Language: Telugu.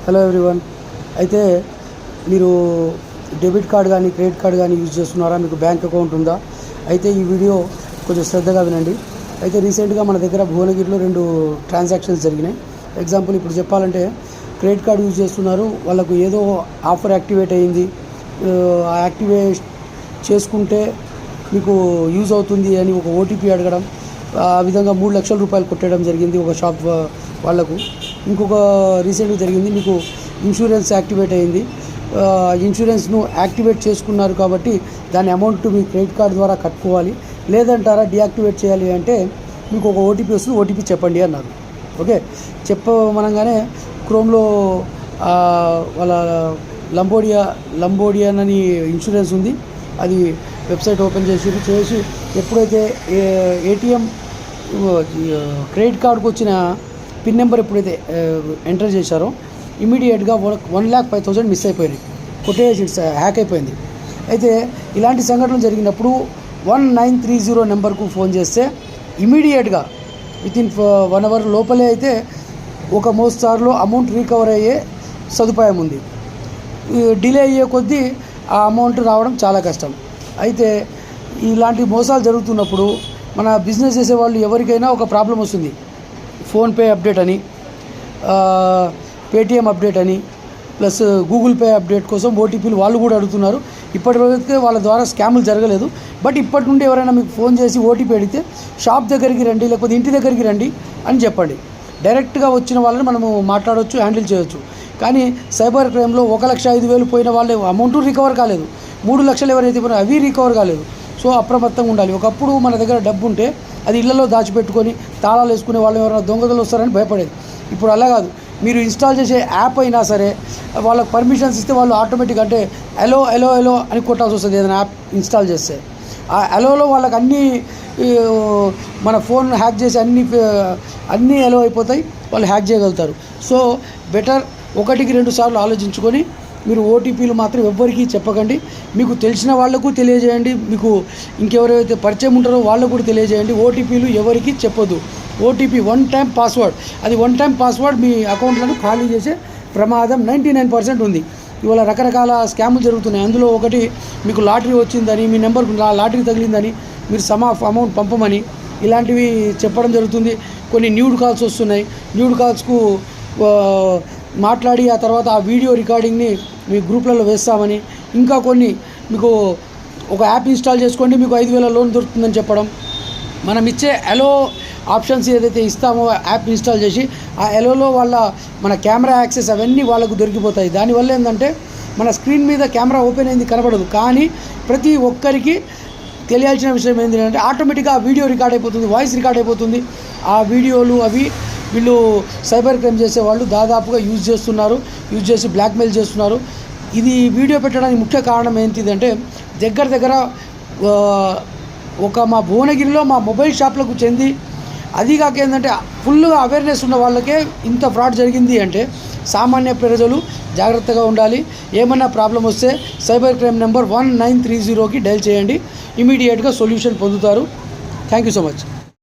Hello everyone. అయితే మీరు డెబిట్ కార్డ్ కానీ క్రెడిట్ కార్డ్ కానీ యూజ్ చేస్తున్నారా? మీకు బ్యాంక్ అకౌంట్ ఉందా? అయితే ఈ వీడియో కొంచెం శ్రద్ధగా వినండి. అయితే రీసెంట్గా మన దగ్గర భువనగిరిలో 2 ట్రాన్సాక్షన్స్ జరిగినాయి. ఎగ్జాంపుల్ ఇప్పుడు చెప్పాలంటే క్రెడిట్ కార్డ్ యూజ్ చేస్తున్నారు, వాళ్ళకు ఏదో ఆఫర్ యాక్టివేట్ అయ్యింది, యాక్టివేట్ చేసుకుంటే మీకు యూజ్ అవుతుంది అని ఒక ఓటీపీ అడగడం, ఆ విధంగా 3 లక్షల రూపాయలు కొట్టడం జరిగింది ఒక షాప్ వాళ్లకు. ఇంకొక రీసెంట్గా జరిగింది, మీకు ఇన్సూరెన్స్ యాక్టివేట్ అయ్యింది, ఇన్సూరెన్స్ను యాక్టివేట్ చేసుకున్నారు కాబట్టి దాని అమౌంట్ మీ క్రెడిట్ కార్డ్ ద్వారా కట్టుకోవాలి, లేదంటారా డియాక్టివేట్ చేయాలి అంటే మీకు ఒక ఓటీపీ వస్తుంది, ఓటీపీ చెప్పండి అన్నారు. ఓకే, చెప్పమనగానే క్రోమ్లో వాళ్ళ లంబోడియన్ అని ఇన్సూరెన్స్ ఉంది, అది వెబ్సైట్ ఓపెన్ చేసి ఎప్పుడైతే ఏటీఎం క్రెడిట్ కార్డుకు వచ్చిన పిన్ నెంబర్ ఎప్పుడైతే ఎంటర్ చేశారో ఇమీడియట్గా 1,05,000 మిస్ అయిపోయినాయి, కొట్టేసి హ్యాక్ అయిపోయింది. అయితే ఇలాంటి సంఘటనలు జరిగినప్పుడు 1930 నెంబర్కు ఫోన్ చేస్తే ఇమీడియట్గా వితిన్ 1 అవర్ లోపలే అయితే ఒక మోస్తారులో అమౌంట్ రికవర్ అయ్యే సదుపాయం ఉంది. డిలే అయ్యే కొద్దీ ఆ అమౌంట్ రావడం చాలా కష్టం. అయితే ఇలాంటి మోసాలు జరుగుతున్నప్పుడు మన బిజినెస్ చేసేవాళ్ళు ఎవరికైనా ఒక ప్రాబ్లం వస్తుంది. ఫోన్పే అప్డేట్ అని, పేటిఎం అప్డేట్ అని, ప్లస్ గూగుల్ పే అప్డేట్ కోసం ఓటీపీలు వాళ్ళు కూడా అడుగుతున్నారు. ఇప్పటి వరకైతే వాళ్ళ ద్వారా స్కాములు జరగలేదు. బట్ ఇప్పటి నుండి ఎవరైనా మీకు ఫోన్ చేసి ఓటీపీ అడిగితే షాప్ దగ్గరికి రండి, లేకపోతే ఇంటి దగ్గరికి రండి అని చెప్పండి. డైరెక్ట్గా వచ్చిన వాళ్ళని మనము మాట్లాడవచ్చు, హ్యాండిల్ చేయవచ్చు. కానీ సైబర్ క్రైమ్లో 1,05,000 పోయిన వాళ్ళే అమౌంట్ రికవర్ కాలేదు, 3 లక్షలు ఎవరైతే పోయినా అవి రికవర్ కాలేదు. సో అప్రమత్తంగా ఉండాలి. ఒకప్పుడు మన దగ్గర డబ్బు ఉంటే అది ఇళ్లలో దాచిపెట్టుకొని తాళాలు వేసుకునే వాళ్ళు ఎవరైనా దొంగలు వస్తారని భయపడేది. ఇప్పుడు అలా కాదు, మీరు ఇన్స్టాల్ చేసే యాప్ అయినా సరే వాళ్ళకి పర్మిషన్స్ ఇస్తే వాళ్ళు ఆటోమేటిక్ అంటే ఎలో ఎలో ఎలో అని కొట్టాల్సి వస్తుంది. ఏదైనా యాప్ ఇన్స్టాల్ చేస్తే ఆ ఎలోలో వాళ్ళకి అన్నీ మన ఫోన్ హ్యాక్ చేసి అన్నీ ఎలో అయిపోతాయి, వాళ్ళు హ్యాక్ చేయగలుగుతారు. సో బెటర్ 1-2 సార్లు ఆలోచించుకొని మీరు ఓటీపీలు మాత్రం ఎవ్వరికీ చెప్పకండి. మీకు తెలిసిన వాళ్ళకు తెలియజేయండి, మీకు ఇంకెవరైతే పరిచయం ఉంటారో వాళ్ళకు కూడా తెలియజేయండి. ఓటీపీలు ఎవరికి చెప్పొద్దు. ఓటీపీ 1 టైం పాస్వర్డ్, అది 1 టైం పాస్వర్డ్ మీ అకౌంట్లను ఖాళీ చేసే ప్రమాదం 99% ఉంది. ఇవాళ రకరకాల స్కాములు జరుగుతున్నాయి. అందులో ఒకటి మీకు లాటరీ వచ్చిందని, మీ నెంబర్కు లాటరీ తగిలిందని మీరు సమ్ ఆఫ్ అమౌంట్ పంపమని ఇలాంటివి చెప్పడం జరుగుతుంది. కొన్ని న్యూడ్ కాల్స్ వస్తున్నాయి, న్యూడ్ కాల్స్కు మాట్లాడి ఆ తర్వాత ఆ వీడియో రికార్డింగ్ని మీ గ్రూప్లలో వేస్తామని, ఇంకా కొన్ని మీకు ఒక యాప్ ఇన్స్టాల్ చేసుకోండి మీకు 5,000 లోన్ దొరుకుతుందని చెప్పడం. మనం ఇచ్చే ఎలో ఆప్షన్స్ ఏదైతే ఇస్తామో యాప్ ఇన్స్టాల్ చేసి ఆ ఎలోలో మన కెమెరా యాక్సెస్ అవన్నీ వాళ్ళకు దొరికిపోతాయి. దానివల్ల ఏంటంటే మన స్క్రీన్ మీద కెమెరా ఓపెన్ అయింది కనబడదు, కానీ ప్రతి ఒక్కరికి తెలియాల్సిన విషయం ఏంటంటే ఆటోమేటిక్గా ఆ వీడియో రికార్డ్ అయిపోతుంది, వాయిస్ రికార్డ్ అయిపోతుంది. ఆ వీడియోలు అవి వీళ్ళు సైబర్ క్రైమ్ చేసేవాళ్ళు దాదాపుగా యూజ్ చేసి బ్లాక్మెయిల్ చేస్తున్నారు. ఇది వీడియో పెట్టడానికి ముఖ్య కారణం ఏంటిదంటే దగ్గర ఒక మా భువనగిరిలో మా మొబైల్ షాప్లకు చెంది, అది కాక ఏంటంటే ఫుల్గా అవేర్నెస్ ఉన్న వాళ్ళకే ఇంత ఫ్రాడ్ జరిగింది అంటే సామాన్య ప్రజలు జాగ్రత్తగా ఉండాలి. ఏమన్నా ప్రాబ్లం వస్తే సైబర్ క్రైమ్ నెంబర్ 1930కి డయల్ చేయండి, ఇమీడియట్గా సొల్యూషన్ పొందుతారు. Thank you so much.